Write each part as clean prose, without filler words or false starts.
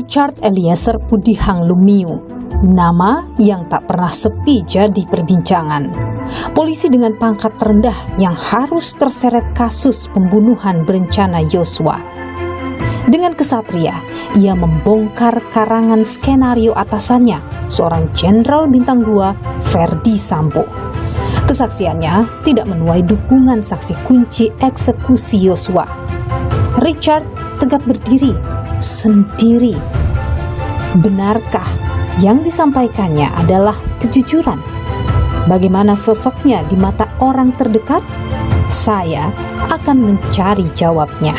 Richard Eliezer Pudihang Lumiu, nama yang tak pernah sepi jadi perbincangan. Polisi dengan pangkat terendah yang harus terseret kasus pembunuhan berencana Yosua. Dengan kesatria, ia membongkar karangan skenario atasannya, seorang jenderal bintang 2, Verdi Sambo. Kesaksiannya tidak menuai dukungan saksi kunci eksekusi Yosua. Richard tegap berdiri sendiri. Benarkah yang disampaikannya adalah kejujuran? Bagaimana sosoknya di mata orang terdekat? Saya akan mencari jawabnya.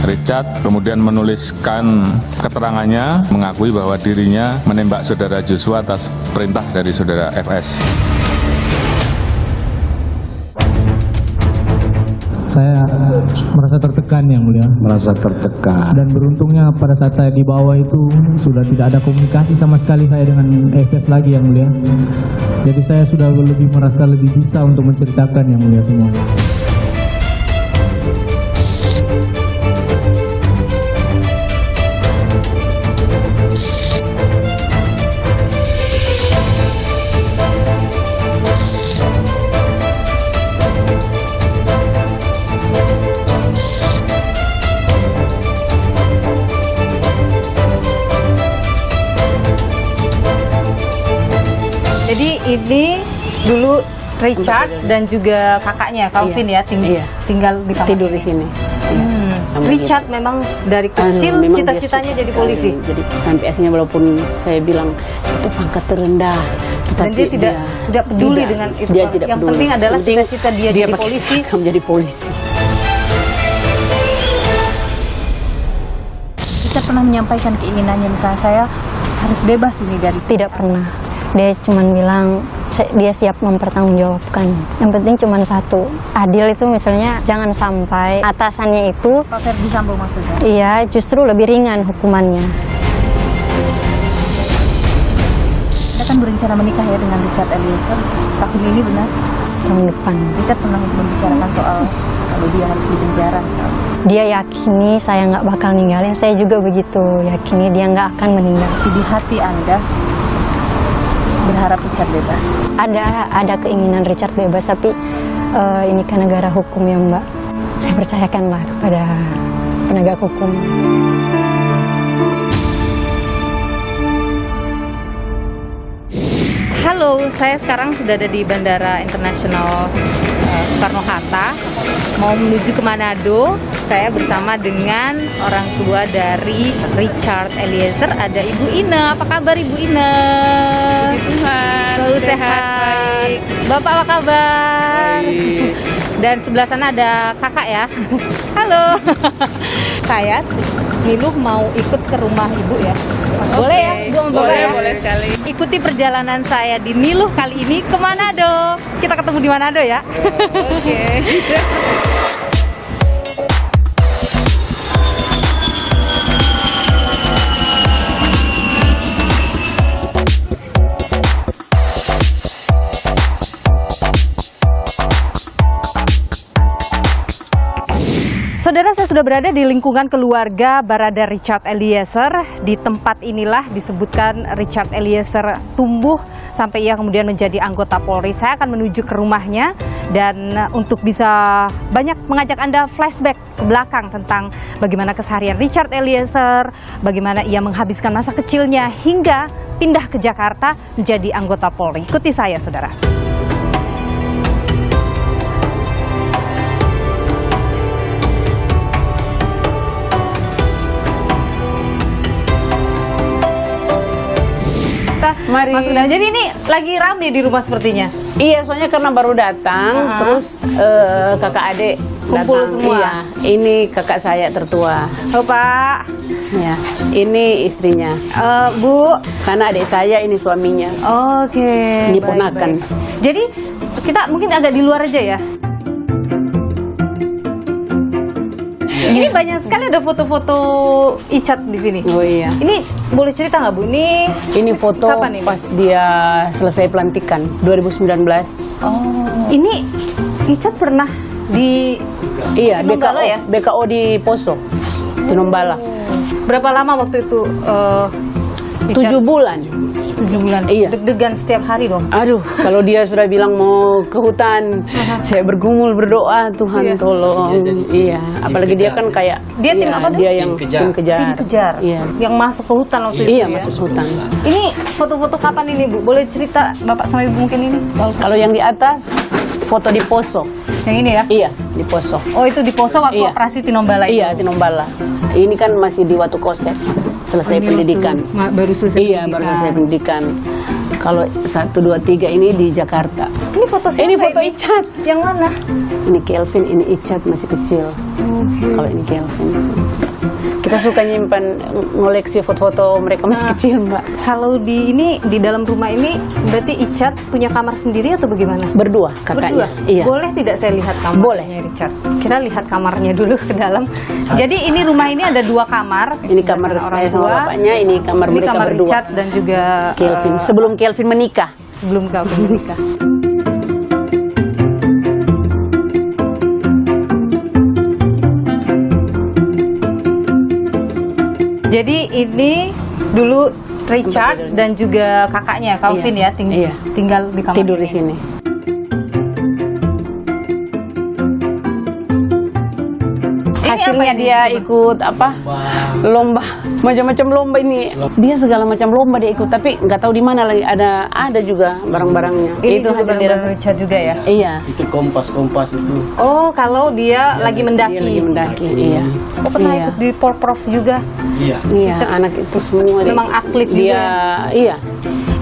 Richard kemudian menuliskan keterangannya, mengakui bahwa dirinya menembak saudara Joshua atas perintah dari saudara FS. Saya merasa tertekan, Yang Mulia. Merasa tertekan. Dan beruntungnya pada saat saya di bawah itu sudah tidak ada komunikasi sama sekali saya dengan FS lagi, Yang Mulia. Jadi saya sudah merasa lebih bisa untuk menceritakan, Yang Mulia, semua. Jadi ini dulu Richard dan juga kakaknya Calvin ya tinggal di kamar. Tidur di sini. Richard memang dari kecil cita-citanya jadi polisi. Jadi sampai akhirnya walaupun saya bilang itu pangkat terendah, dan dia tidak peduli dengan itu. Dia tidak yang peduli. penting adalah cita-cita dia jadi polisi. Menjadi polisi. Richard pernah menyampaikan keinginannya, misalnya saya harus bebas ini dari sini. Tidak pernah. Dia cuma bilang dia siap mempertanggungjawabkan. Yang penting cuma satu, adil itu misalnya jangan sampai atasannya itu Pak Verdi Sambo maksudnya? Iya, justru lebih ringan hukumannya. Anda kan berencana menikah ya dengan Richard Eliezer tahun ini, benar? Tahun depan. Richard pernah membicarakan soal kalau dia harus dipenjara misalnya. Dia yakini saya nggak bakal ninggalin, saya juga begitu yakini dia nggak akan meninggal. Di hati Anda berharap Richard bebas? Ada keinginan Richard bebas, tapi ini kan negara hukum ya Mbak. Saya percayakanlah kepada penegak hukum. Halo, saya sekarang sudah ada di Bandara Internasional Soekarno-Hatta, mau menuju ke Manado. Saya bersama dengan orang tua dari Richard Eliezer, ada Ibu Ina. Apa kabar Ibu Ina? Puji Tuhan, selalu sehat. Bapak apa kabar? Baik. Dan sebelah sana ada kakak ya. Halo. Saya Miluh mau ikut ke rumah Ibu ya. Boleh ya? Ibu sama Bapak ya? Boleh sekali. Ikuti perjalanan saya di Niluh kali ini ke Manado. Kita ketemu di Manado ya. Oke. Saudara, saya sudah berada di lingkungan keluarga Barada Richard Eliezer. Di tempat inilah disebutkan Richard Eliezer tumbuh sampai ia kemudian menjadi anggota Polri. Saya akan menuju ke rumahnya dan untuk bisa banyak mengajak Anda flashback ke belakang tentang bagaimana keseharian Richard Eliezer, bagaimana ia menghabiskan masa kecilnya hingga pindah ke Jakarta menjadi anggota Polri. Ikuti saya, saudara. Mari. Masuk dalam. Jadi ini lagi rame di rumah sepertinya. Iya, soalnya karena baru datang, terus kakak adik Kumpul datang. semua. Iya, ini kakak saya tertua. Oh Pak, Ya, ini istrinya. Bu. Karena adik saya ini suaminya. Oke. Ini baik, ponakan. baik. Jadi kita mungkin agak di luar aja ya. Ini banyak sekali ada foto-foto Icat di sini. Oh iya. Ini boleh cerita nggak Bu? Ini foto Kapan ini? pas dia selesai pelantikan 2019. Ini Icat pernah di Iya, Tinombala BKO, ya? BKO di Poso, Tinombala. Berapa lama waktu itu? 7 bulan. 7 bulan. Iya. Deg-degan setiap hari dong. Aduh, kalau dia sudah bilang mau ke hutan, saya bergumul berdoa, Tuhan tolong. Iya, apalagi dia kan kayak Dia tim apa tuh? Dia yang tim kejar. Tim kejar. Iya. Yang masuk ke hutan waktu itu Iya, ya? masuk hutan. Ini foto-foto kapan ini Bu? Boleh cerita Bapak sama Ibu mungkin ini? Kalau yang di atas foto di Poso. Yang ini ya? Iya, di Poso. Oh itu di Poso waktu Iya. operasi Tinombala itu? Iya, Tinombala. Ini kan masih di Watu Kosek, selesai Ini pendidikan. waktu baru selesai Iya, baru selesai pendidikan. Kalau 1, 2, 3 ini di Jakarta. Ini foto siapa Ini foto ini? Icat. Yang mana? Ini Kelvin, ini Icat masih kecil. Kalau ini Kelvin. Kita suka nyimpan ngoleksi foto-foto mereka masih kecil, Mbak. Kalau di dalam rumah ini berarti Icat punya kamar sendiri atau bagaimana? Berdua kakaknya. Berdua? Iya. Boleh tidak saya lihat kamarnya Boleh. Richard? Kita lihat kamarnya dulu ke dalam. Jadi ini rumah ini ada 2 kamar. Ini kamar saya sama bapaknya, ini kamar Ini mereka kamar berdua. Richard dan juga Kelvin. Sebelum Kelvin menikah. sebelum Kelvin menikah. Jadi ini dulu Richard dan juga kakaknya Kelvin Iya. ya Iya. tinggal di kamar Tidur ini. di sini. Hasilnya apa ini? dia ikut apa? Lomba, macam-macam lomba ini. Dia segala macam lomba dia ikut, tapi nggak tahu di mana lagi ada juga barang-barangnya. Ini Itu juga hasil barang-barang dia. Richard juga ya. Iya. Itu kompas itu. Oh, kalau dia lagi mendaki. Dia lagi mendaki, iya. Oh, pernah Iya. ikut di Porprov juga. Iya. Iya, anak itu semua Memang atlet juga dia. Iya.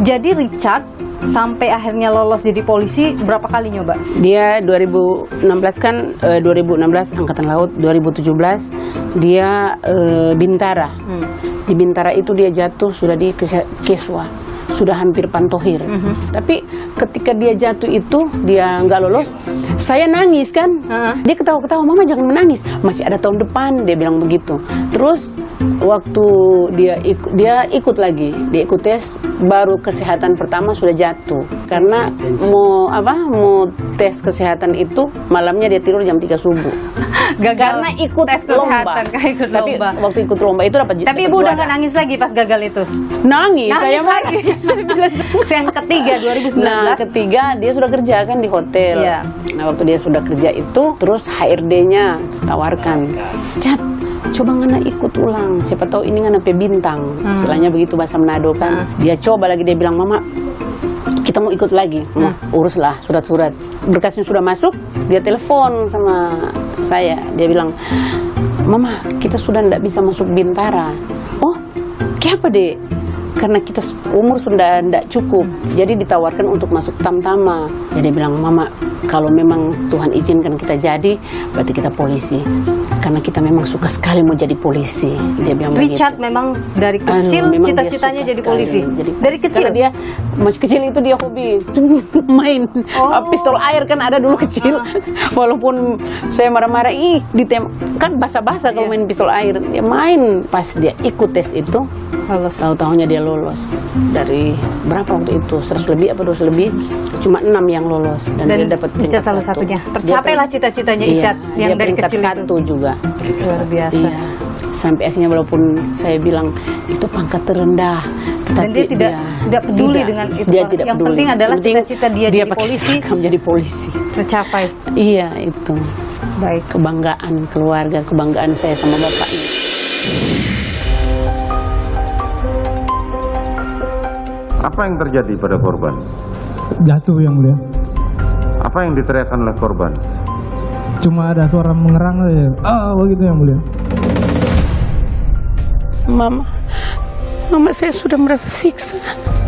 Jadi Richard sampai akhirnya lolos jadi polisi berapa kali nyoba? Dia 2016 kan 2016 Angkatan Laut, 2017 dia Bintara. Di Bintara itu dia jatuh sudah di Keswa, sudah hampir pantohir. Tapi ketika dia jatuh itu dia nggak lolos, saya nangis kan. Dia ketawa-ketawa, "Mama jangan menangis, masih ada tahun depan," dia bilang begitu. Terus waktu dia ikut lagi, dia ikut tes, baru kesehatan pertama sudah jatuh karena mau tes kesehatan itu malamnya dia tidur jam 3 subuh. Gagal Karena ikut tes lomba. kesehatan, karena ikut Tapi lomba. waktu ikut lomba itu dapat Tapi ibu udah nggak nangis lagi pas gagal itu? nangis, saya Nangis lagi. saya bilang. Yang ketiga 2019. Nah, ketiga dia sudah kerja kan di hotel. Iya. Nah, waktu dia sudah kerja itu, terus HRD-nya tawarkan, "Cat, coba ngana ikut ulang. Siapa tahu ini ngana pe bintang." Istilahnya begitu bahasa Manado kan. Dia coba lagi, dia bilang, "Mama, kita mau ikut lagi." Nah, uruslah surat-surat. Berkasnya sudah masuk, dia telepon sama saya. Dia bilang, "Mama, kita sudah tidak bisa masuk Bintara." "Oh, kenapa, Dek?" "Karena kita umur sudah tidak cukup, jadi ditawarkan untuk masuk Tamtama." Jadi dia bilang, "Mama, kalau memang Tuhan izinkan kita jadi, berarti kita polisi. Karena kita memang suka sekali mau jadi polisi." Dia bilang Richard begitu. memang dari kecil Memang dia cita-citanya suka jadi sekali polisi. jadi Dari polisi. kecil. Karena dia masih kecil itu dia hobi main pistol air kan ada dulu kecil. Walaupun saya marah-marah, kan basa-basa kalau main pistol air. Dia main. Pas dia ikut tes itu, Lolos. tahu-tahunya dia lolos. Dari berapa waktu itu? 100 lebih apa 200 lebih? Cuma 6 yang lolos dan dia dapat Icat peringkat salah 1. satunya. Tercapailah cita-citanya Icat yang dia dari peringkat kecil 1 itu. juga. Luar biasa. Iya, sampai akhirnya walaupun saya bilang itu pangkat terendah, tetapi Dan dia tidak peduli dengan itu. Dia tidak Yang peduli. penting adalah Yang penting cita-cita dia jadi pakai polisi. seragam jadi polisi. Tercapai. Iya, itu Baik. kebanggaan keluarga, kebanggaan saya sama bapaknya. Apa yang terjadi pada korban? Jatuh yang mulia. Apa yang diteriakkan oleh korban? Cuma ada suara mengerang aja. Begitu yang mulia. Mama saya sudah merasa siksa.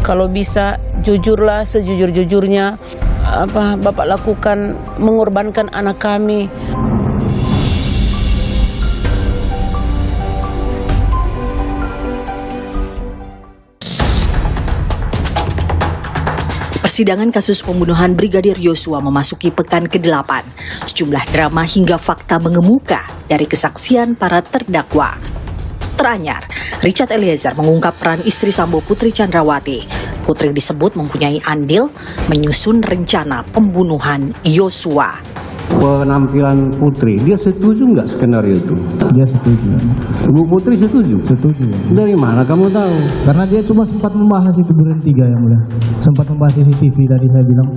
Kalau bisa jujurlah sejujur-jujurnya apa Bapak lakukan, mengorbankan anak kami. Persidangan kasus pembunuhan Brigadir Yosua memasuki pekan ke-8. Sejumlah drama hingga fakta mengemuka dari kesaksian para terdakwa. Teranyar, Richard Eliezer mengungkap peran istri Sambo Putri Chandrawati. Putri disebut mempunyai andil menyusun rencana pembunuhan Yosua. Penampilan Putri, dia setuju nggak skenario itu? Dia setuju. Bu Putri setuju? Setuju. Dari mana kamu tahu? Karena dia cuma sempat membahas itu bertiga yang mulia. Sempat membahas CCTV tadi saya bilang.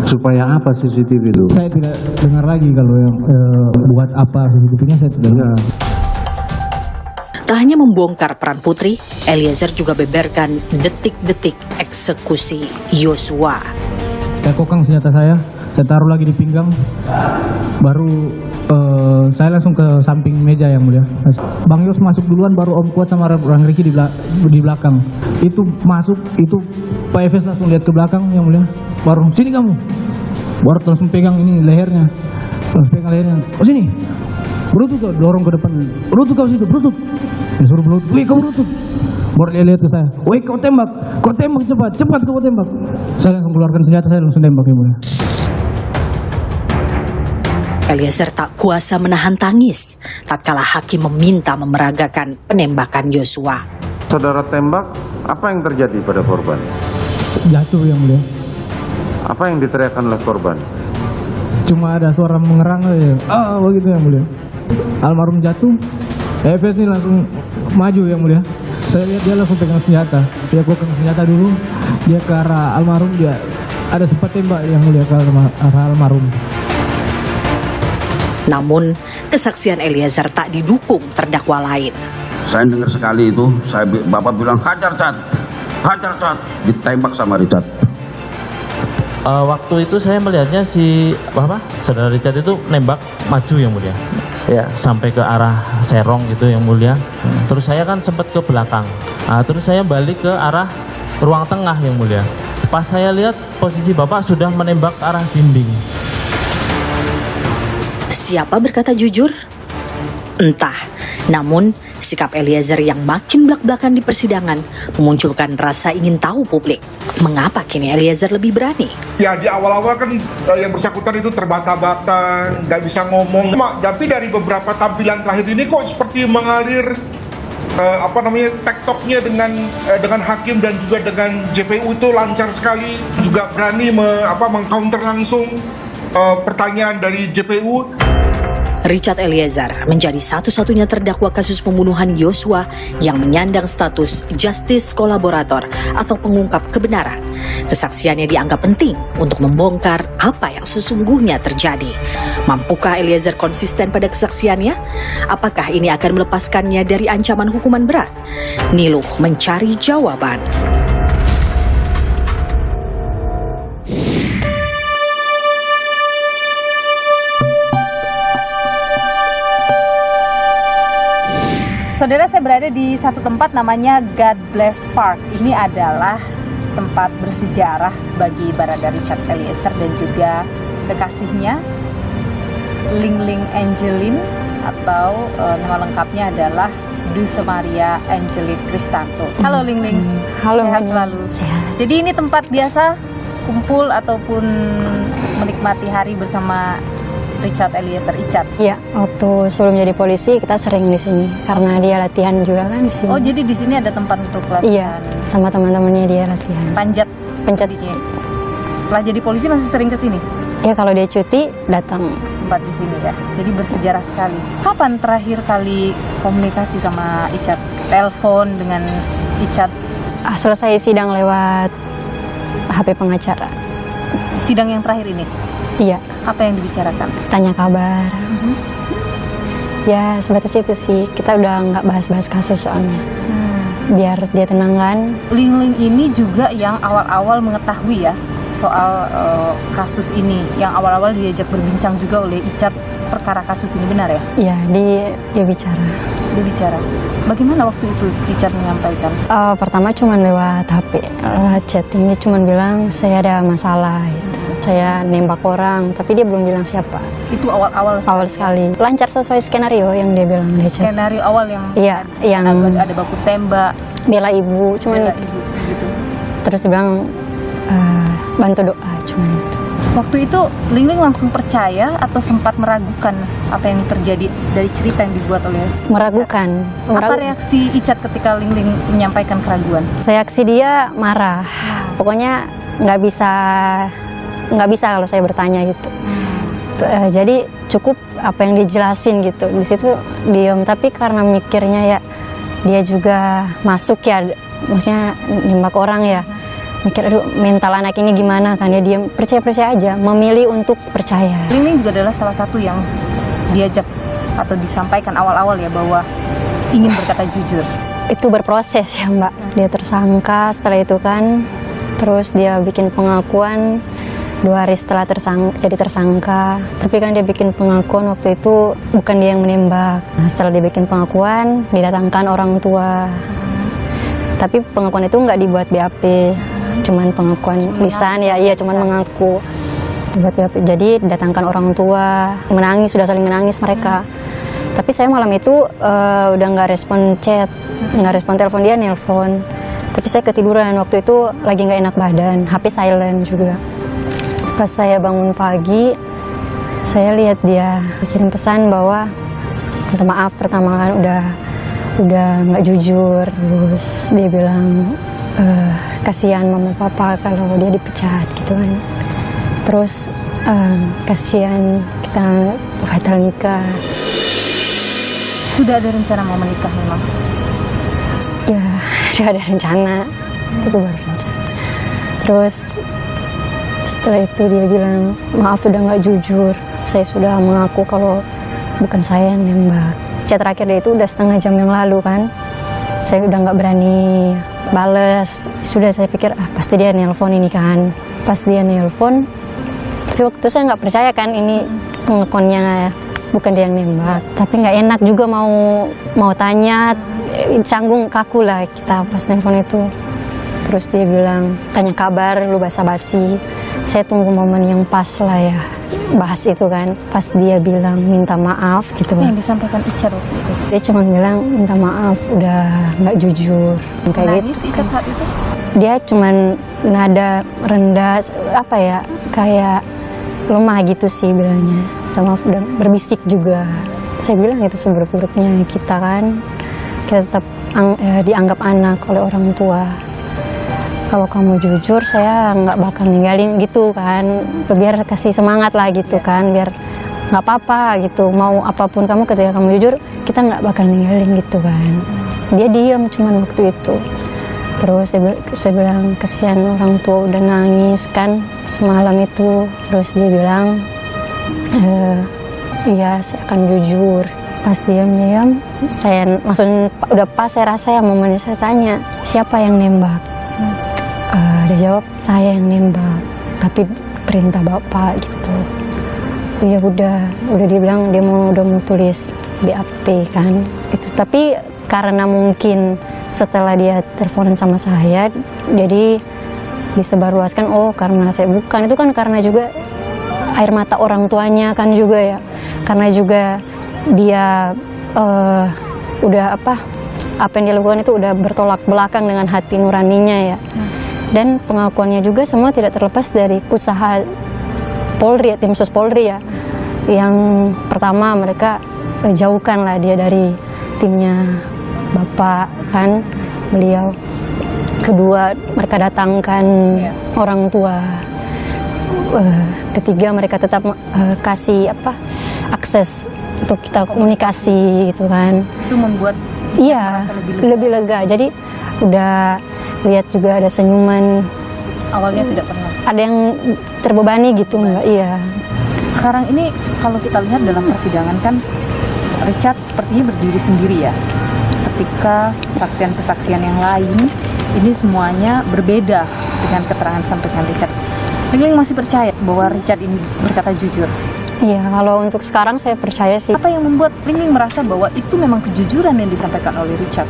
Supaya apa CCTV itu? Saya tidak dengar lagi kalau yang buat apa CCTV-nya saya tidak dengar. Tak hanya membongkar peran Putri, Eliezer juga beberkan detik-detik eksekusi Yosua. Saya kokang senjata saya taruh lagi di pinggang, baru saya langsung ke samping meja yang mulia. Bang Yos masuk duluan, baru Om Kuat sama Bang Riki di belakang. Itu masuk, itu Pak Efes langsung lihat ke belakang yang mulia. Baru sini kamu, baru langsung pegang ini lehernya, Oh sini, berutut kau, dorong ke depan, berutut kau situ, berutut. Disuruh berutut, wih kau berutut. Baru dia lihat ke saya, wih kau tembak cepat kau tembak. Saya langsung keluarkan senjata, saya langsung tembak yang mulia. Eliezer tak kuasa menahan tangis tatkala hakim meminta memeragakan penembakan Yosua. Saudara tembak, apa yang terjadi pada korban? Jatuh yang mulia. Apa yang diteriakkan oleh korban? Cuma ada suara mengerang aja. Begitu yang mulia. Almarhum jatuh, Efes ini langsung maju yang mulia. Saya lihat dia langsung pegang senjata. Dia pegang senjata dulu, dia ke arah almarhum, dia ada sempat tembak yang mulia ke arah almarhum. Namun, kesaksian Eliezer tak didukung terdakwa lain. Saya dengar sekali itu, Bapak bilang, hajar Cat, ditembak sama Richard. Waktu itu saya melihatnya saudara Richard itu nembak maju yang mulia, ya sampai ke arah serong gitu yang mulia. Terus saya kan sempat ke belakang, terus saya balik ke arah ruang tengah yang mulia. Pas saya lihat posisi Bapak sudah menembak arah dinding. Siapa berkata jujur? Entah. Namun, sikap Eliezer yang makin belak-belakan di persidangan memunculkan rasa ingin tahu publik. Mengapa kini Eliezer lebih berani? Ya, di awal-awal kan yang bersangkutan itu terbata-bata, nggak bisa ngomong. Tapi dari beberapa tampilan terakhir ini kok seperti mengalir tektoknya dengan hakim dan juga dengan JPU itu lancar sekali. Juga berani mengcounter langsung pertanyaan dari JPU. Richard Eliezer menjadi satu-satunya terdakwa kasus pembunuhan Yosua yang menyandang status justice kolaborator atau pengungkap kebenaran. Kesaksiannya dianggap penting untuk membongkar apa yang sesungguhnya terjadi. Mampukah Eliezer konsisten pada kesaksiannya? Apakah ini akan melepaskannya dari ancaman hukuman berat? Niluh mencari jawaban. Saudara, saya berada di satu tempat namanya God Bless Park. Ini adalah tempat bersejarah bagi Barada Richard Eliezer dan juga kekasihnya Ling Ling Angeline, atau nama lengkapnya adalah Duse Maria Angeline Kristanto. Halo Ling Ling. Halo. Sehat selalu. Sehat. Jadi ini tempat biasa kumpul ataupun menikmati hari bersama Richard Eliezer Icat. Iya, waktu sebelum jadi polisi kita sering di sini karena dia latihan juga kan di sini. Oh, jadi di sini ada tempat untuk latihan. Iya, sama teman-temannya dia latihan. Panjat. Dia. Setelah jadi polisi masih sering ke sini? Iya, kalau dia cuti datang. Tempat di sini ya. Jadi bersejarah sekali. Kapan terakhir kali komunikasi sama Icat? Telepon dengan Icat? Selesai sidang lewat HP pengacara. Sidang yang terakhir ini? Iya. Apa yang dibicarakan? Tanya kabar. Ya sebatas itu sih. Kita udah nggak bahas-bahas kasus soalnya. Biar dia tenang kan. Ling Ling ini juga yang awal-awal mengetahui ya soal kasus ini. Yang awal-awal diajak berbincang juga oleh Icat perkara kasus ini, benar ya? Iya, dia bicara. Dia bicara. Bagaimana waktu itu Icat menyampaikan? Pertama cuma lewat HP, lewat chatting. Dia cuma bilang saya ada masalah gitu. Saya nembak orang, tapi dia belum bilang siapa. Itu awal-awal sekali. Lancar sesuai skenario yang dia bilang di chat. Skenario awal yang yang ada baku tembak, bela ibu, cuman bela ibu, gitu. Terus dia bilang bantu doa cuma itu. Waktu itu Lingling langsung percaya atau sempat meragukan apa yang terjadi dari cerita yang dibuat oleh Meragukan. Apa reaksi Icat ketika Lingling menyampaikan keraguan? Reaksi dia marah. Pokoknya nggak bisa kalau saya bertanya gitu. Jadi cukup apa yang dijelasin gitu. Di situ diam. Tapi karena mikirnya ya dia juga masuk ya, maksudnya nembak orang ya. Mikir aduh mental anak ini gimana kan, ya dia percaya aja, memilih untuk percaya. Lingling juga adalah salah satu yang diajak atau disampaikan awal-awal ya bahwa ingin berkata jujur. Itu berproses ya Mbak. Dia tersangka, setelah itu kan terus dia bikin pengakuan 2 hari setelah jadi tersangka. Tapi kan dia bikin pengakuan waktu itu bukan dia yang menembak. Nah, setelah dia bikin pengakuan didatangkan orang tua. Tapi pengakuan itu nggak dibuat BAP, cuman pengakuan lisan ya, iya cuman mengaku. Buat BAP. Jadi datangkan orang tua, menangis, sudah saling menangis mereka. Tapi saya malam itu udah nggak respon chat, nggak respon telepon, dia nelpon. Tapi saya ketiduran, waktu itu lagi nggak enak badan, HP silent juga. Pas saya bangun pagi, saya lihat dia kirim pesan bahwa minta maaf pertama kan udah nggak jujur, terus dia bilang kasihan mama papa kalau dia dipecat gitu kan. Terus kasihan kita batal nikah. Sudah ada rencana mau menikah memang? Ya, sudah ada rencana. Itu baru rencana. Terus setelah itu dia bilang maaf sudah nggak jujur. Saya sudah mengaku kalau bukan saya yang nembak. Chat terakhir dia itu udah setengah jam yang lalu kan. Saya udah nggak berani bales. Sudah saya pikir pasti dia nelpon ini kan. Pas dia nelpon, tapi waktu itu saya nggak percaya kan ini pengakuannya bukan dia yang nembak. Tapi nggak enak juga mau tanya, canggung kaku lah kita pas nelpon itu. Terus dia bilang tanya kabar, lu basa-basi. Saya tunggu momen yang pas lah ya bahas itu kan. Pas dia bilang minta maaf gitu. Yang disampaikan Icat waktu itu? Dia cuma bilang minta maaf udah nggak jujur. Kayak Nangis gitu. Icat saat itu? Dia cuma nada rendah apa ya, kayak lemah gitu sih bilangnya. Sama udah berbisik juga. Saya bilang itu seburuk-buruknya kita kan. Kita tetap dianggap anak oleh orang tua. Kalau kamu jujur, saya nggak bakal ninggalin gitu kan. Biar kasih semangat lah gitu kan. Biar nggak apa-apa gitu. Mau apapun kamu ketika kamu jujur, kita nggak bakal ninggalin gitu kan. Dia diam cuman waktu itu. Terus saya bilang kesian orang tua udah nangis kan semalam itu. Terus dia bilang, iya saya akan jujur. Pas diam-diam, saya langsung udah pas saya rasa ya momennya saya tanya, siapa yang nembak? Dia jawab, saya yang nembak, tapi perintah bapak gitu. Ya udah dia bilang dia udah mau tulis BAP kan. Itu tapi karena mungkin setelah dia teleponan sama saya, jadi disebarluaskan karena saya bukan. Itu kan karena juga air mata orang tuanya kan juga ya. Karena juga dia udah apa yang dia lakukan itu udah bertolak belakang dengan hati nuraninya ya. Dan pengakuannya juga semua tidak terlepas dari usaha Polri, tim sus Polri ya. Yang pertama mereka jauhkan lah dia dari timnya Bapak kan, beliau. Kedua mereka datangkan orang tua. Ketiga mereka tetap kasih akses untuk kita komunikasi gitu kan. Itu membuat lebih lega. Jadi udah lihat juga ada senyuman. Awalnya tidak pernah. Ada yang terbebani gitu enggak? Iya. Sekarang ini kalau kita lihat dalam persidangan kan Richard sepertinya berdiri sendiri ya. Ketika kesaksian-kesaksian yang lain ini semuanya berbeda dengan keterangan sampaikan Richard. Lingling masih percaya bahwa Richard ini berkata jujur? Iya, kalau untuk sekarang saya percaya sih. Apa yang membuat Lingling merasa bahwa itu memang kejujuran yang disampaikan oleh Richard?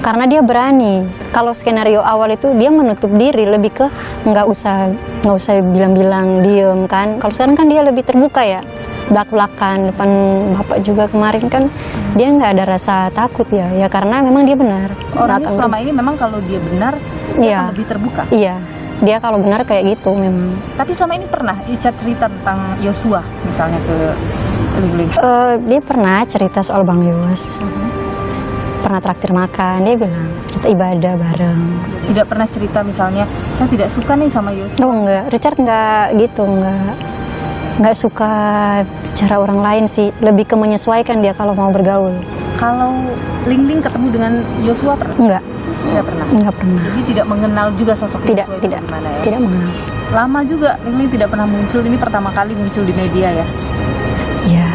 Karena dia berani. Kalau skenario awal itu dia menutup diri, lebih ke nggak usah bilang-bilang diem kan. Kalau sekarang kan dia lebih terbuka ya, belak-belakan depan bapak juga kemarin kan dia nggak ada rasa takut ya karena memang dia benar. Orangnya selama ini memang kalau dia benar dia akan lebih terbuka. Iya, dia kalau benar kayak gitu memang. Tapi selama ini pernah Richard cerita tentang Yosua misalnya ke Ling-Ling? Dia pernah cerita soal Bang Yos. Pernah traktir makan, dia bilang kita ibadah bareng. Tidak pernah cerita misalnya, saya tidak suka nih sama Yosua? Oh enggak, Richard enggak gitu, enggak suka cara orang lain sih, lebih ke menyesuaikan dia kalau mau bergaul. Kalau Ling-Ling ketemu dengan Yosua pernah? Enggak. Tidak pernah? Enggak pernah. Jadi tidak mengenal juga sosok Tidak, Yosua tidak, gimana ya? tidak mengenal. Lama juga Ling-Ling tidak pernah muncul, ini pertama kali muncul di media ya? Iya.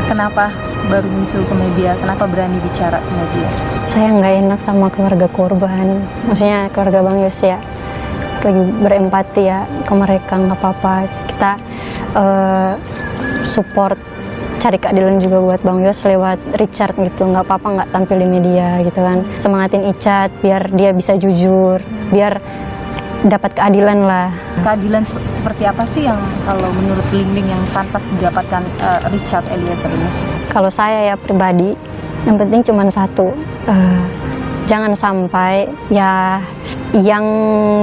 Kenapa baru muncul ke media? Kenapa berani bicara ke media? Saya nggak enak sama keluarga korban, maksudnya keluarga Bang Yos ya, lagi berempati ya ke mereka, nggak apa-apa. Kita support, cari keadilan juga buat Bang Yos lewat Richard gitu, nggak apa-apa nggak tampil di media gitu kan. Semangatin Icat biar dia bisa jujur, biar dapat keadilan lah. Keadilan seperti apa sih yang kalau menurut Ling-Ling yang pantas didapatkan Richard Eliezer ini? Kalau saya ya pribadi, yang penting cuma satu, jangan sampai ya yang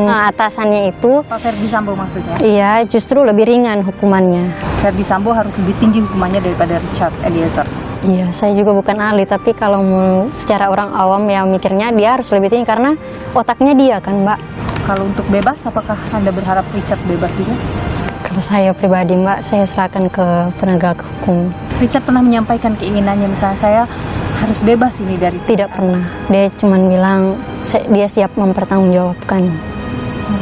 atasannya itu, Pak Ferdi Sambo maksudnya? iya justru lebih ringan hukumannya. Ferdi Sambo harus lebih tinggi hukumannya daripada Richard Eliezer. Iya, saya juga bukan ahli, tapi kalau secara orang awam ya mikirnya dia harus lebih tinggi karena otaknya dia kan, Mbak. Kalau untuk bebas, apakah Anda berharap Richard bebas juga? Kalau saya pribadi, Mbak, saya serahkan ke penegak hukum. Richard pernah menyampaikan keinginannya, misalnya saya harus bebas ini dari Tidak pernah. Dia cuma bilang dia siap mempertanggungjawabkan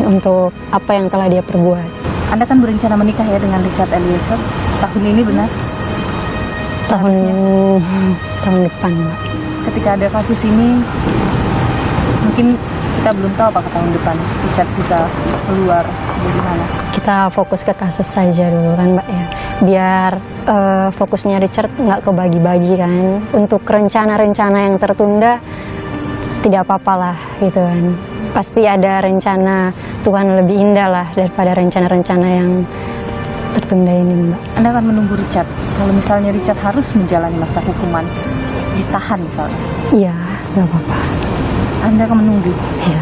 untuk apa yang telah dia perbuat. Anda kan berencana menikah ya dengan Richard Eliezer tahun ini, benar? Tahun depan, Mbak. Ketika ada kasus ini, mungkin kita belum tahu apakah tahun depan Richard bisa keluar bagaimana. Kita fokus ke kasus saja dulu kan, Mbak ya. Biar fokusnya Richard nggak kebagi-bagi kan. Untuk rencana-rencana yang tertunda tidak apa-apa lah gitu kan. Pasti ada rencana Tuhan lebih indah lah daripada rencana-rencana yang tertunda ini, Mbak. Anda akan menunggu Richard. Kalau misalnya Richard harus menjalani masa hukuman, ditahan misalnya. Iya, nggak apa-apa. Anda akan menunggu? Iya.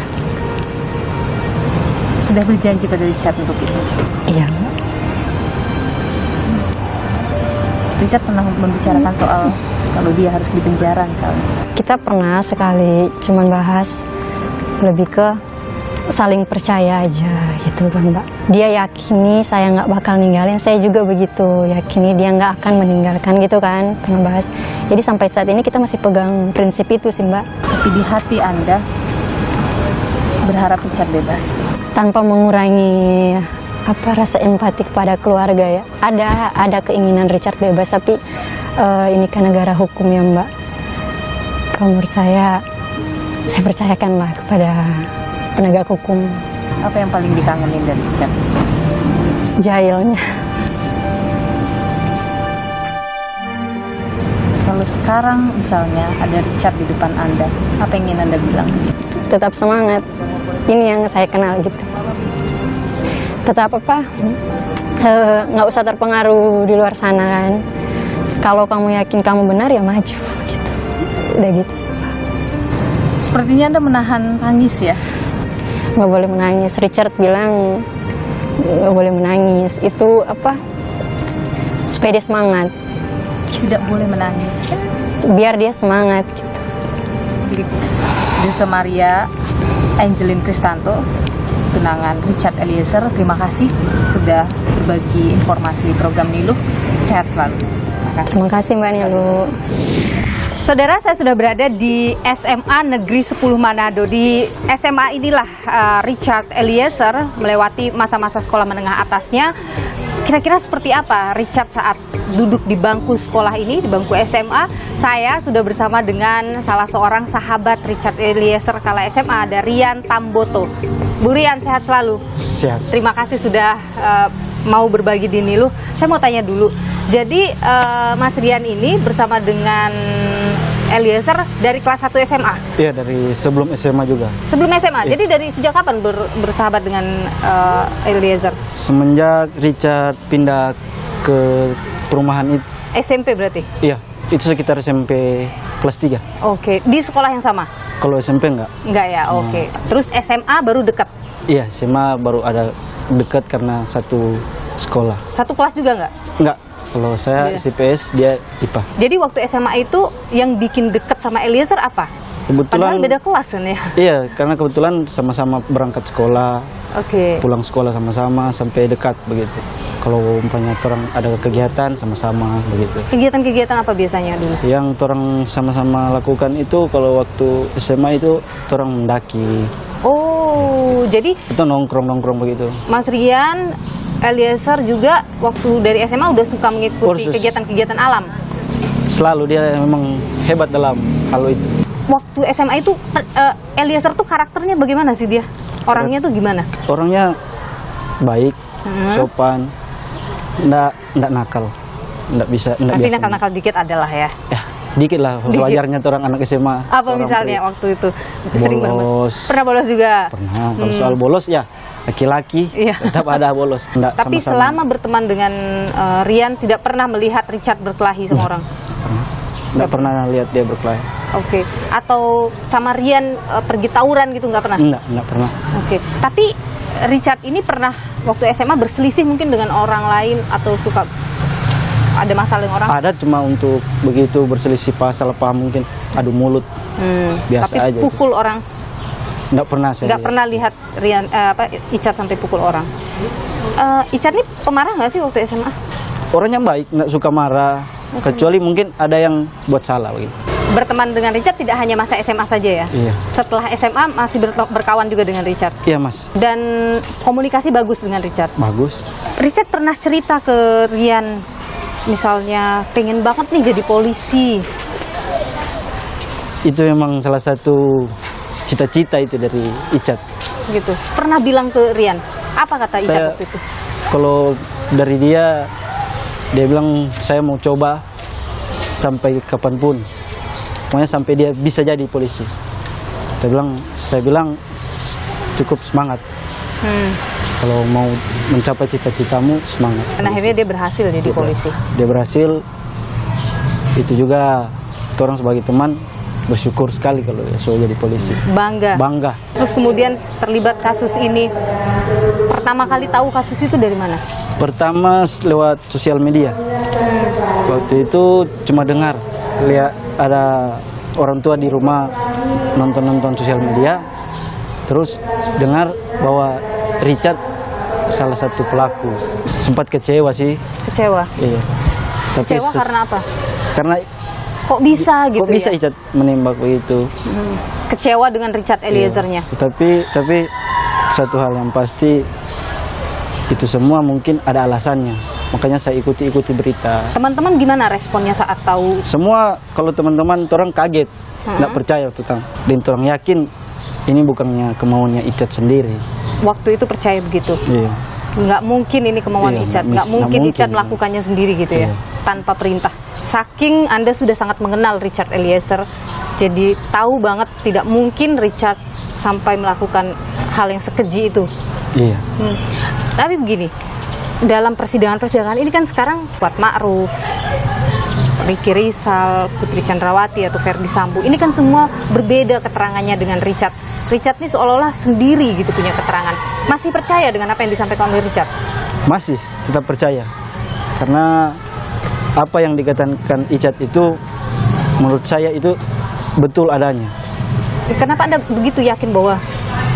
Sudah berjanji pada Richard untuk itu? Iya, Mbak. Richard pernah membicarakan soal kalau dia harus dipenjara misalnya? Kita pernah sekali cuman bahas lebih ke saling percaya aja gitu kan, Mbak. Dia yakini saya nggak bakal ninggalin, saya juga begitu yakini dia nggak akan meninggalkan gitu kan, pernah bahas. Jadi sampai saat ini kita masih pegang prinsip itu sih, Mbak. Tapi di hati Anda berharap Richard bebas? Tanpa mengurangi rasa empati kepada keluarga ya. Ada keinginan Richard bebas, tapi ini kan negara hukum ya, Mbak. Kalau menurut saya percayakanlah kepada penegak hukum. Apa yang paling dikangenin dari Richard? Jahilnya. Kalau sekarang misalnya ada Richard di depan Anda, apa yang ingin Anda bilang? Tetap semangat. Ini yang saya kenal gitu. Tetap nggak usah terpengaruh di luar sana kan. Kalau kamu yakin kamu benar ya maju gitu. Udah gitu sih. Sepertinya Anda menahan tangis ya? Nggak boleh menangis. Richard bilang nggak boleh menangis. Itu supaya dia semangat. Tidak boleh menangis. Biar dia semangat gitu. Desa Maria Angelin Kristanto, tunangan Richard Eliezer, terima kasih sudah berbagi informasi program Niluh. Sehat selalu. Terima kasih Mbak Niluh. Saudara, saya sudah berada di SMA Negeri 10 Manado. Di SMA inilah Richard Eliezer melewati masa-masa sekolah menengah atasnya. Kira-kira seperti apa Richard saat duduk di bangku sekolah ini, di bangku SMA? Saya sudah bersama dengan salah seorang sahabat Richard Eliezer kala SMA, ada Rian Tamboto. Bu Rian, sehat selalu? Sehat. Terima kasih sudah mau berbagi di Niluh. Saya mau tanya dulu, jadi Mas Rian ini bersama dengan Eliezer dari kelas 1 SMA? Iya, dari sebelum SMA juga. Sebelum SMA? Iya. Jadi dari sejak kapan bersahabat dengan Eliezer? Semenjak Richard pindah ke perumahan itu. SMP berarti? Iya, itu sekitar SMP kelas 3. Oke, di sekolah yang sama? Kalau SMP enggak. Enggak ya, oke. Terus SMA baru dekat? Iya, SMA baru ada dekat karena satu sekolah. Satu kelas juga nggak? Enggak, kalau saya CPS, dia IPA. Jadi waktu SMA itu yang bikin dekat sama Eliezer apa? Kebetulan Padahal beda kelas kan ya? Iya, karena kebetulan sama-sama berangkat sekolah, pulang sekolah sama-sama sampai dekat begitu. Kalau umpamanya orang ada kegiatan sama-sama begitu. Kegiatan-kegiatan apa biasanya dulu? Yang orang sama-sama lakukan itu kalau waktu SMA itu orang mendaki. Oh, jadi itu nongkrong-nongkrong begitu. Mas Rian, Eliezer juga waktu dari SMA udah suka mengikuti kegiatan-kegiatan alam? Selalu, dia memang hebat dalam hal itu. Waktu SMA itu Eliezer tuh karakternya bagaimana sih dia? Orangnya tuh gimana? Orangnya baik, sopan, nggak nakal, nggak bisa. Tapi nakal-nakal dikit adalah ya? Ya, dikit lah, wajarnya orang anak SMA. Apa misalnya waktu itu? Sering bolos. Pernah bolos juga? Pernah, kalau soal bolos ya laki-laki tetap ada bolos. Tapi selama berteman dengan Rian tidak pernah melihat Richard berkelahi sama orang? Nggak pernah lihat dia berkelahi. Oke. Atau sama Rian pergi tawuran gitu nggak pernah? Nggak pernah. Oke. Tapi Richard ini pernah waktu SMA berselisih mungkin dengan orang lain atau suka ada masalah dengan orang? Ada, cuma untuk begitu berselisih pasal apa mungkin adu mulut. Biasa tapi aja. Pukul orang? Nggak pernah saya. Nggak pernah lihat Rian Richard sampai pukul orang. Richard ini pemarah nggak sih waktu SMA? Orangnya baik, nggak suka marah. Kecuali mungkin ada yang buat salah begitu. Berteman dengan Richard tidak hanya masa SMA saja ya? Iya. Setelah SMA masih berkawan juga dengan Richard? Iya, Mas. Dan komunikasi bagus dengan Richard? Bagus. Richard pernah cerita ke Rian, misalnya pengen banget nih jadi polisi. Itu memang salah satu cita-cita itu dari Icat. Gitu. Pernah bilang ke Rian, apa kata Icat waktu itu? Kalau dari dia bilang saya mau coba sampai kapanpun, pokoknya sampai dia bisa jadi polisi. Saya bilang cukup semangat. Kalau mau mencapai cita-citamu, semangat. Dan akhirnya dia berhasil jadi polisi. Dia berhasil. Itu juga orang sebagai teman bersyukur sekali kalau dia sudah jadi polisi. Bangga. Terus kemudian terlibat kasus ini. Pertama kali tahu kasus itu dari mana? Pertama lewat sosial media. Waktu itu cuma dengar, lihat ada orang tua di rumah nonton sosial media, terus dengar bahwa Richard salah satu pelaku. Sempat kecewa sih. Kecewa? Iya. Tapi kecewa karena apa? Karena kok bisa gitu kok bisa ya? Richard menembak begitu. Kecewa dengan Richard Eliezernya. Tapi satu hal yang pasti itu semua mungkin ada alasannya. Makanya saya ikuti berita. Teman-teman gimana responnya saat tahu? Semua kalau teman-teman orang kaget, nggak percaya tentang. Dan orang yakin ini bukannya kemauannya Icat sendiri. Waktu itu percaya begitu. Iya. Nggak mungkin ini kemauan Icat. Nggak mungkin Icat melakukannya sendiri gitu ya, tanpa perintah. Saking Anda sudah sangat mengenal Richard Eliezer, jadi tahu banget tidak mungkin Richard sampai melakukan hal yang sekeji itu. Iya. Tapi begini, dalam persidangan ini kan sekarang Kuat Ma'ruf, Ricky Rizal, Putri Chandrawati atau Ferdi Sambo, ini kan semua berbeda keterangannya dengan Richard. Richard ini seolah-olah sendiri gitu punya keterangan. Masih percaya dengan apa yang disampaikan oleh Richard? Masih, tetap percaya. Karena apa yang dikatakan Icat itu menurut saya itu betul adanya. Kenapa Anda begitu yakin bahwa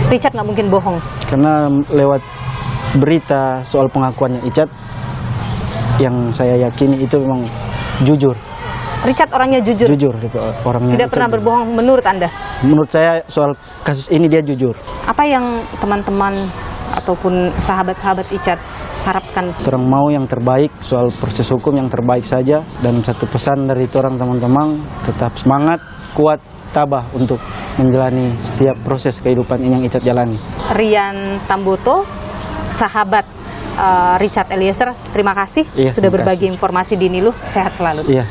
Richard nggak mungkin bohong? Karena lewat berita soal pengakuannya Icat, yang saya yakini itu memang jujur. Richard orangnya jujur? Jujur, orangnya. Tidak pernah berbohong menurut Anda? Menurut saya soal kasus ini dia jujur. Apa yang teman-teman ataupun sahabat-sahabat Icat harapkan? Orang mau yang terbaik, soal proses hukum yang terbaik saja. Dan satu pesan dari orang teman-teman, tetap semangat, kuat, tabah untuk menjalani setiap proses kehidupan ini yang Icat jalani. Rian Tamboto, sahabat Richard Eliezer, terima kasih sudah berbagi informasi di Niluh. Sehat selalu. Iya.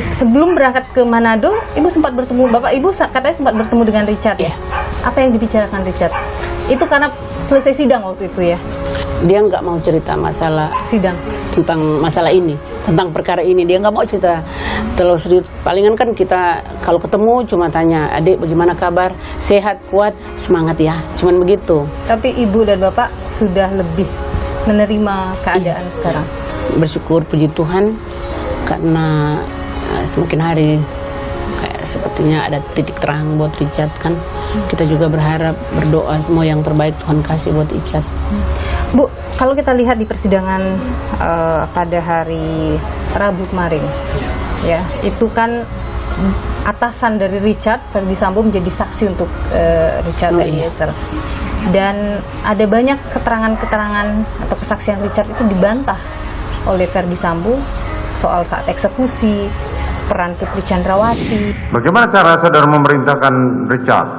Sebelum berangkat ke Manado, Ibu sempat bertemu, Bapak Ibu katanya sempat bertemu dengan Richard ya? Apa yang dibicarakan Richard? Itu karena selesai sidang waktu itu ya? Dia nggak mau cerita masalah sidang tentang masalah ini, tentang perkara ini. Dia nggak mau cerita. Terus palingan kan kita kalau ketemu cuma tanya, adik bagaimana kabar, sehat, kuat, semangat ya, cuman begitu. Tapi ibu dan bapak sudah lebih menerima keadaan sekarang. Bersyukur, puji Tuhan, karena semakin hari kayak sepertinya ada titik terang buat Richard kan. Kita juga berharap, berdoa semua yang terbaik Tuhan kasih buat Richard. Bu, kalau kita lihat di persidangan pada hari Rabu kemarin, ya itu kan atasan dari Richard, Ferdy Sambo, menjadi saksi untuk Richard Eliezer. Dan ada banyak keterangan-keterangan atau kesaksian Richard itu dibantah oleh Ferdy Sambo soal saat eksekusi, peran Putri Chandrawati. Bagaimana cara saudara memerintahkan Richard?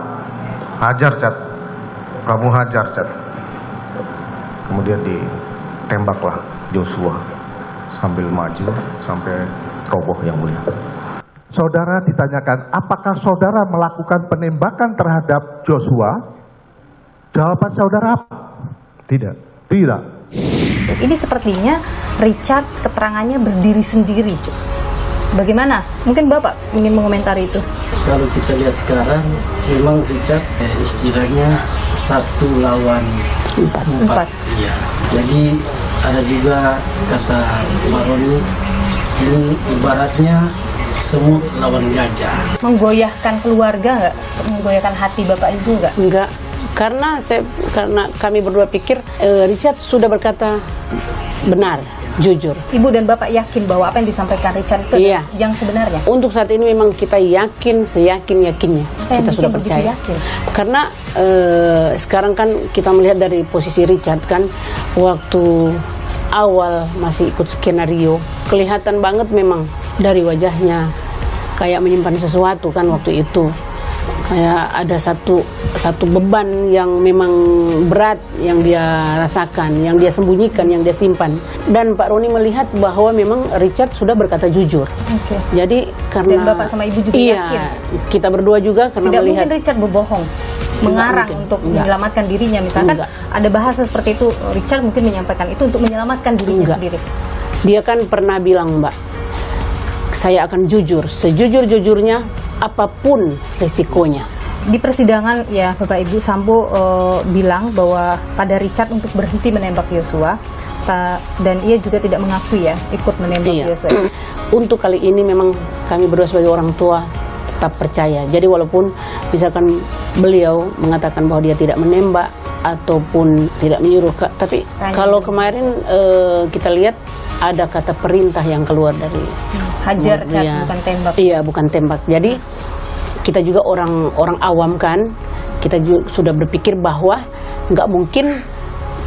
Hajar, Cat. Kamu hajar, Cat. Kemudian ditembaklah Joshua sambil maju sampai roboh, yang mulia. Saudara ditanyakan, apakah saudara melakukan penembakan terhadap Joshua? Jawaban saudara apa? Tidak. Tidak. Ini sepertinya Richard keterangannya berdiri sendiri. Bagaimana? Mungkin Bapak ingin mengomentari itu. Kalau kita lihat sekarang, memang Richard istilahnya 1 lawan 4. Iya. Jadi ada juga kata Pak Roni, ini ibaratnya semut lawan gajah. Menggoyahkan keluarga nggak? Menggoyahkan hati Bapak Ibu nggak? Enggak. Karena kami berdua pikir Richard sudah berkata benar, jujur. Ibu dan Bapak yakin bahwa apa yang disampaikan Richard itu yang sebenarnya? Untuk saat ini memang kita yakin, seyakin-yakinnya. Kita sudah percaya. Karena sekarang kan kita melihat dari posisi Richard kan, waktu awal masih ikut skenario, kelihatan banget memang dari wajahnya kayak menyimpan sesuatu kan waktu itu. Kayak ada satu beban yang memang berat yang dia rasakan, yang dia sembunyikan, yang dia simpan. Dan Pak Roni melihat bahwa memang Richard sudah berkata jujur. Jadi karena dan Bapak sama Ibu juga yakin. Kita berdua juga karena tidak melihat mungkin Richard berbohong, mengarang untuk menyelamatkan dirinya. Misalkan ada bahasa seperti itu, Richard mungkin menyampaikan itu untuk menyelamatkan dirinya sendiri. Dia kan pernah bilang, Mbak, saya akan jujur, sejujur-jujurnya apapun risikonya. Di persidangan ya Bapak Ibu, Sambo bilang bahwa pada Richard untuk berhenti menembak Joshua, dan ia juga tidak mengakui ya ikut menembak Joshua. Untuk kali ini memang kami berdua sebagai orang tua tetap percaya. Jadi walaupun misalkan beliau mengatakan bahwa dia tidak menembak ataupun tidak menyuruh, tapi kalau kemarin kita lihat ada kata perintah yang keluar dari hajar, bukan tembak. Iya, bukan tembak. Jadi kita juga orang awam kan, kita juga sudah berpikir bahwa nggak mungkin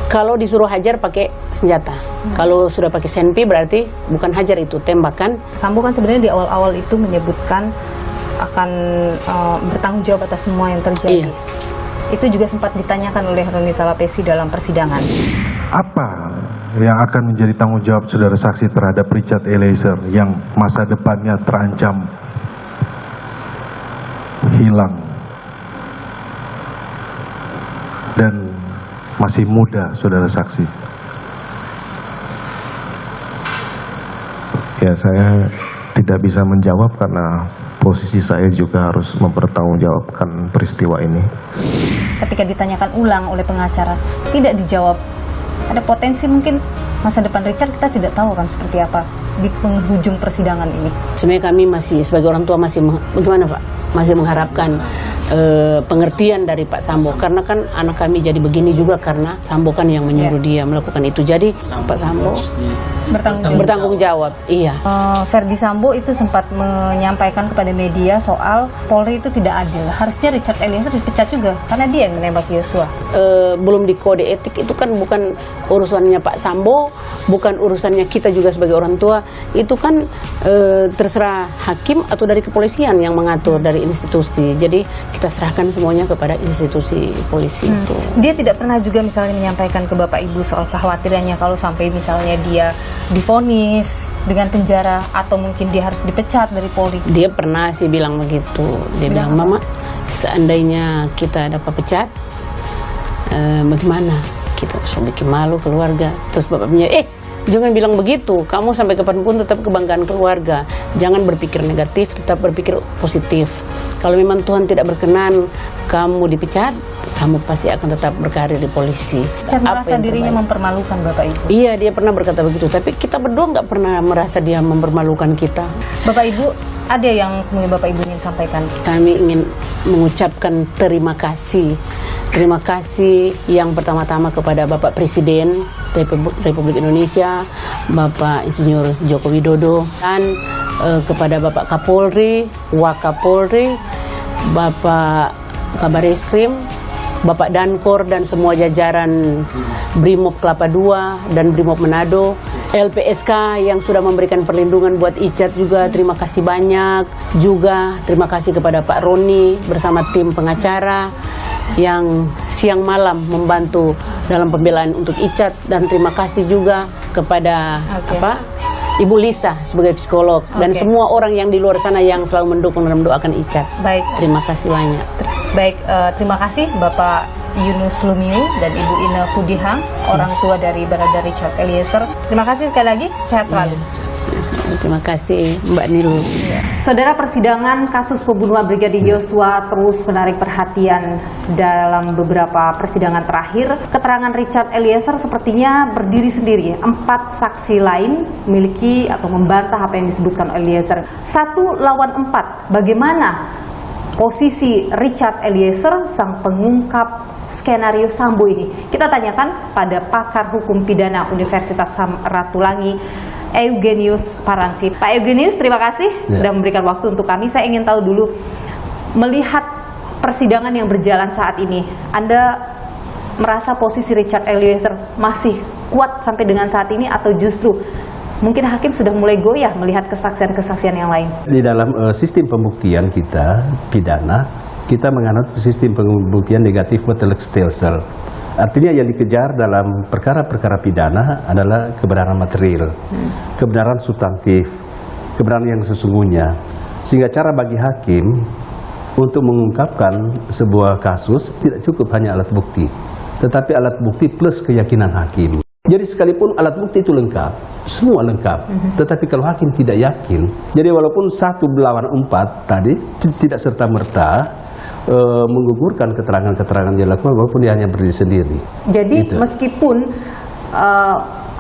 kalau disuruh hajar pakai senjata. Kalau sudah pakai senpi berarti bukan hajar, itu tembakan. Sambo kan sebenarnya di awal-awal itu menyebutkan akan bertanggung jawab atas semua yang terjadi. Itu juga sempat ditanyakan oleh Roni Talapesi dalam persidangan. Apa yang akan menjadi tanggung jawab saudara saksi terhadap Richard Eliezer yang masa depannya terancam hilang dan masih muda, saudara saksi? Ya, saya tidak bisa menjawab karena posisi saya juga harus mempertanggungjawabkan peristiwa ini. Ketika ditanyakan ulang oleh pengacara, tidak dijawab. Ada potensi mungkin masa depan Richard kita tidak tahu kan seperti apa di penghujung persidangan ini. Sebenarnya kami masih sebagai orang tua masih bagaimana Pak? Masih mengharapkan pengertian dari Pak Sambo, karena kan anak kami jadi begini juga karena Sambo kan yang menyuruh dia melakukan itu. Jadi Pak Sambo bertanggung jawab. Iya. Ferdy Sambo itu sempat menyampaikan kepada media soal Polri itu tidak adil. Harusnya Richard Eliezer dipecat juga karena dia yang menembak Joshua. Belum di kode etik itu kan bukan urusannya Pak Sambo, bukan urusannya kita juga sebagai orang tua. Itu kan terserah hakim atau dari kepolisian yang mengatur dari institusi. Jadi kita serahkan semuanya kepada institusi polisi itu. Dia tidak pernah juga misalnya menyampaikan ke Bapak Ibu soal kekhawatirannya kalau sampai misalnya dia divonis dengan penjara atau mungkin dia harus dipecat dari Polri. Dia pernah sih bilang begitu. Dia bilang, Mama, seandainya kita dapat pecat, bagaimana? Kita bikin malu keluarga. Terus bapaknya, Jangan bilang begitu, kamu sampai kapanpun tetap kebanggaan keluarga. Jangan berpikir negatif, tetap berpikir positif. Kalau memang Tuhan tidak berkenan kamu dipecat, kamu pasti akan tetap berkarir di polisi. Saya merasa dirinya mempermalukan Bapak Ibu. Iya, dia pernah berkata begitu, tapi kita berdua nggak pernah merasa dia mempermalukan kita. Bapak Ibu, ada yang kemudian Bapak Ibu ingin sampaikan? Kami ingin mengucapkan terima kasih. Terima kasih yang pertama-tama kepada Bapak Presiden Republik Indonesia, Bapak Insinyur Joko Widodo, dan kepada Bapak Kapolri, Wakapolri, Bapak Kabareskrim, Bapak Dankor dan semua jajaran Brimob Kelapa II dan Brimob Manado, LPSK yang sudah memberikan perlindungan buat Icat juga terima kasih banyak. Juga terima kasih kepada Pak Roni bersama tim pengacara yang siang malam membantu dalam pembelaan untuk Icat, dan terima kasih juga kepada Ibu Lisa sebagai psikolog dan semua orang yang di luar sana yang selalu mendukung dan mendoakan Icat. Baik, terima kasih banyak. Baik, terima kasih Bapak Yunus Lumiu dan Ibu Ina Pudihang, orang tua dari Barada Richard Eliezer. Terima kasih sekali lagi, sehat selalu. Terima kasih Mbak Nilu. Saudara, persidangan kasus pembunuhan Brigadir Yosua terus menarik perhatian. Dalam beberapa persidangan terakhir, keterangan Richard Eliezer sepertinya berdiri sendiri. 4 saksi lain memiliki atau membantah apa yang disebutkan Eliezer. 1 lawan 4. Bagaimana posisi Richard Eliezer, sang pengungkap skenario Sambo ini? Kita tanyakan pada pakar hukum pidana Universitas Samratulangi, Eugenius Paransi. Pak Eugenius, terima kasih sudah memberikan waktu untuk kami. Saya ingin tahu dulu, melihat persidangan yang berjalan saat ini, Anda merasa posisi Richard Eliezer masih kuat sampai dengan saat ini, atau justru mungkin hakim sudah mulai goyah melihat kesaksian-kesaksian yang lain? Di dalam sistem pembuktian kita, pidana, kita menganut sistem pembuktian negatif Waterloo-Stelsel. Artinya yang dikejar dalam perkara-perkara pidana adalah kebenaran material, kebenaran substantif, kebenaran yang sesungguhnya. Sehingga cara bagi hakim untuk mengungkapkan sebuah kasus tidak cukup hanya alat bukti, tetapi alat bukti plus keyakinan hakim. Jadi sekalipun alat bukti itu lengkap, semua lengkap, tetapi kalau hakim tidak yakin, jadi walaupun 1 melawan 4 tadi tidak serta-merta menggugurkan keterangan-keterangan yang dilakukan, walaupun dia hanya berdiri sendiri. Jadi gitu. Meskipun 4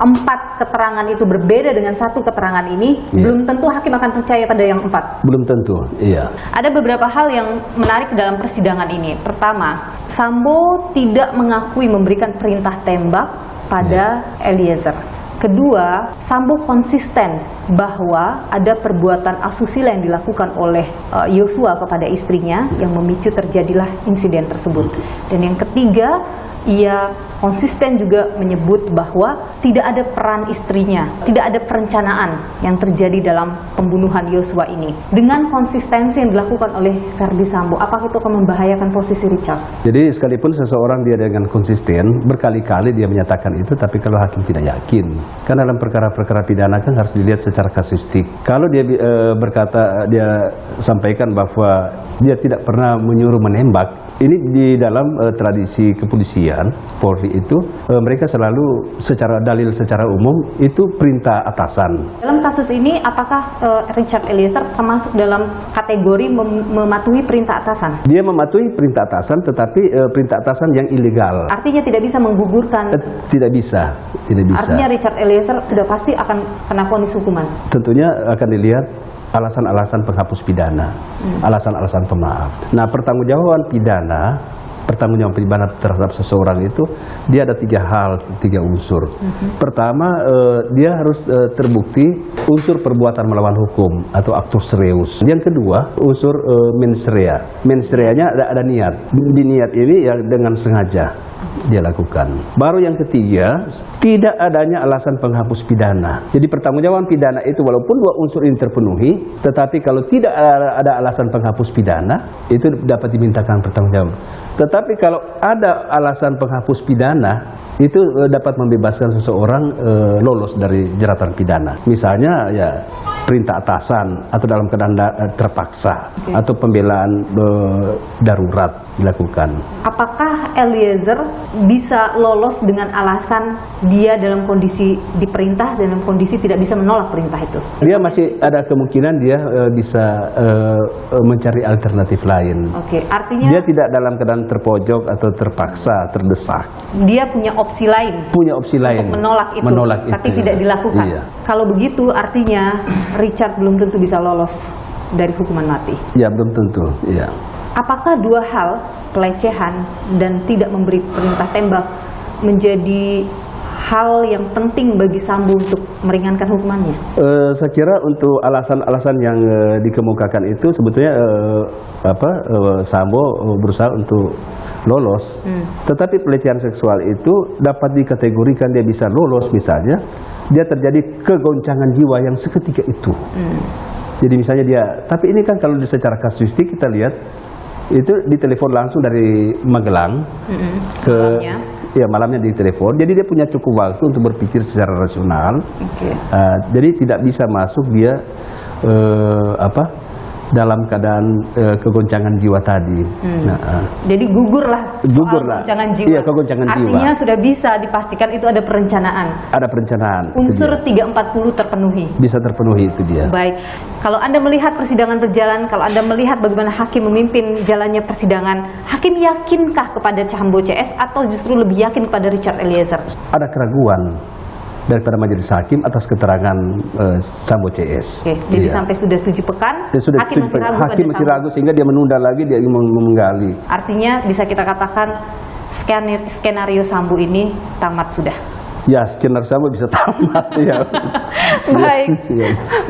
keterangan itu berbeda dengan 1 keterangan ini, belum tentu hakim akan percaya pada yang 4. Belum tentu, iya. Ada beberapa hal yang menarik dalam persidangan ini. Pertama, Sambo tidak mengakui memberikan perintah tembak pada Eliezer. Kedua, Sambo konsisten bahwa ada perbuatan asusila yang dilakukan oleh Yosua kepada istrinya yang memicu terjadilah insiden tersebut. Dan yang ketiga, ia konsisten juga menyebut bahwa tidak ada peran istrinya, tidak ada perencanaan yang terjadi dalam pembunuhan Yosua ini. Dengan konsistensi yang dilakukan oleh Verdi Sambo, apakah itu akan membahayakan posisi Richard? Jadi sekalipun seseorang dia dengan konsisten, berkali-kali dia menyatakan itu, tapi kalau hakim tidak yakin, kan dalam perkara-perkara pidana kan harus dilihat secara kasuistik. Kalau dia berkata, dia sampaikan bahwa dia tidak pernah menyuruh menembak, ini di dalam tradisi kepolisian Polri itu mereka selalu secara dalil secara umum itu perintah atasan. Dalam kasus ini apakah Richard Eliezer termasuk dalam kategori mematuhi perintah atasan? Dia mematuhi perintah atasan, tetapi perintah atasan yang ilegal. Artinya tidak bisa menggugurkan? Tidak bisa, tidak bisa. Artinya Richard Eliezer sudah pasti akan kena vonis hukuman? Tentunya akan dilihat alasan-alasan penghapus pidana, alasan-alasan pemaaf. Nah, pertanggungjawaban pidana terhadap seseorang itu dia ada 3 unsur. Pertama, dia harus terbukti unsur perbuatan melawan hukum atau actus reus. Yang kedua, unsur mens rea. Mens reanya ada niat. Di niat ini ya dengan sengaja dia lakukan. Baru yang ketiga, tidak adanya alasan penghapus pidana. Jadi pertanggungjawaban pidana itu walaupun 2 unsur ini terpenuhi, tetapi kalau tidak ada alasan penghapus pidana, itu dapat dimintakan pertanggungjawaban. Tetapi kalau ada alasan penghapus pidana, itu dapat membebaskan seseorang lolos dari jeratan pidana. Misalnya ya perintah atasan atau dalam keadaan terpaksa atau pembelaan darurat dilakukan. Apakah Eliezer bisa lolos dengan alasan dia dalam kondisi diperintah, dalam kondisi tidak bisa menolak perintah itu? Dia masih ada kemungkinan dia bisa mencari alternatif lain. Oke, artinya dia tidak dalam keadaan terpojok atau terpaksa, terdesak. Dia punya opsi lain. Punya opsi lain. Menolak itu, tapi tidak dilakukan. Iya. Kalau begitu artinya Richard belum tentu bisa lolos dari hukuman mati. Ya, belum tentu. Iya. Apakah dua hal, pelecehan dan tidak memberi perintah tembak, menjadi hal yang penting bagi Sambo untuk meringankan hukumannya? Saya kira untuk alasan-alasan yang dikemukakan itu sebetulnya Sambo berusaha untuk lolos. Tetapi pelecehan seksual itu dapat dikategorikan dia bisa lolos misalnya dia terjadi kegoncangan jiwa yang seketika itu. Jadi misalnya dia, tapi ini kan kalau secara kasuistik kita lihat itu ditelepon langsung dari Magelang ke malamnya ditelepon. Jadi dia punya cukup waktu untuk berpikir secara rasional. Jadi tidak bisa masuk dia dalam keadaan kegoncangan jiwa tadi. Jadi gugurlah kegoncangan jiwa. Iya, kegoncangan jiwa. Artinya sudah bisa dipastikan itu ada perencanaan. Ada perencanaan. Unsur 340 terpenuhi. Bisa terpenuhi itu dia. Baik. Kalau Anda melihat persidangan berjalan, kalau Anda melihat bagaimana hakim memimpin jalannya persidangan, hakim yakinkah kepada Sambo CS atau justru lebih yakin kepada Richard Eliezer? Ada keraguan daripada majelis hakim atas keterangan Sambo CS. Jadi sampai sudah 7 pekan, hakim masih ragu. Hakim masih ragu sehingga dia menunda lagi, dia ingin menggali. Artinya bisa kita katakan skenario Sambo ini tamat sudah. Ya, skenario Sambo bisa tamat. Ya.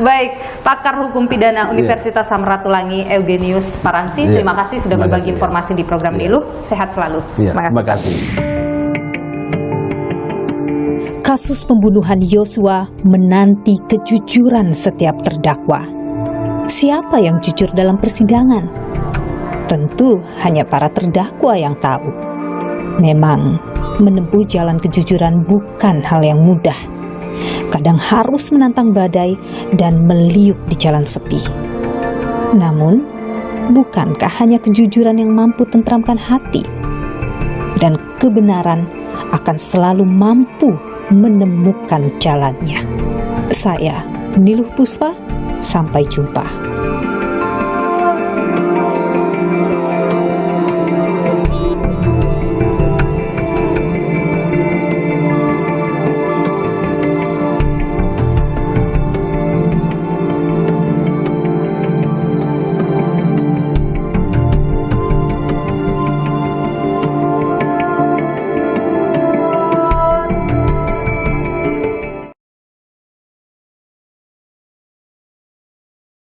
Baik, pakar hukum pidana Universitas Samratulangi Eugenius Paramsi, terima kasih sudah berbagi informasi di program Niluh. Sehat selalu. Terima kasih. Kasus pembunuhan Yosua menanti kejujuran setiap terdakwa. Siapa yang jujur dalam persidangan? Tentu hanya para terdakwa yang tahu. Memang, menempuh jalan kejujuran bukan hal yang mudah. Kadang harus menantang badai dan meliuk di jalan sepi. Namun, bukankah hanya kejujuran yang mampu tentramkan hati? Dan kebenaran akan selalu mampu menemukan jalannya. Saya, Niluh Puspa, sampai jumpa.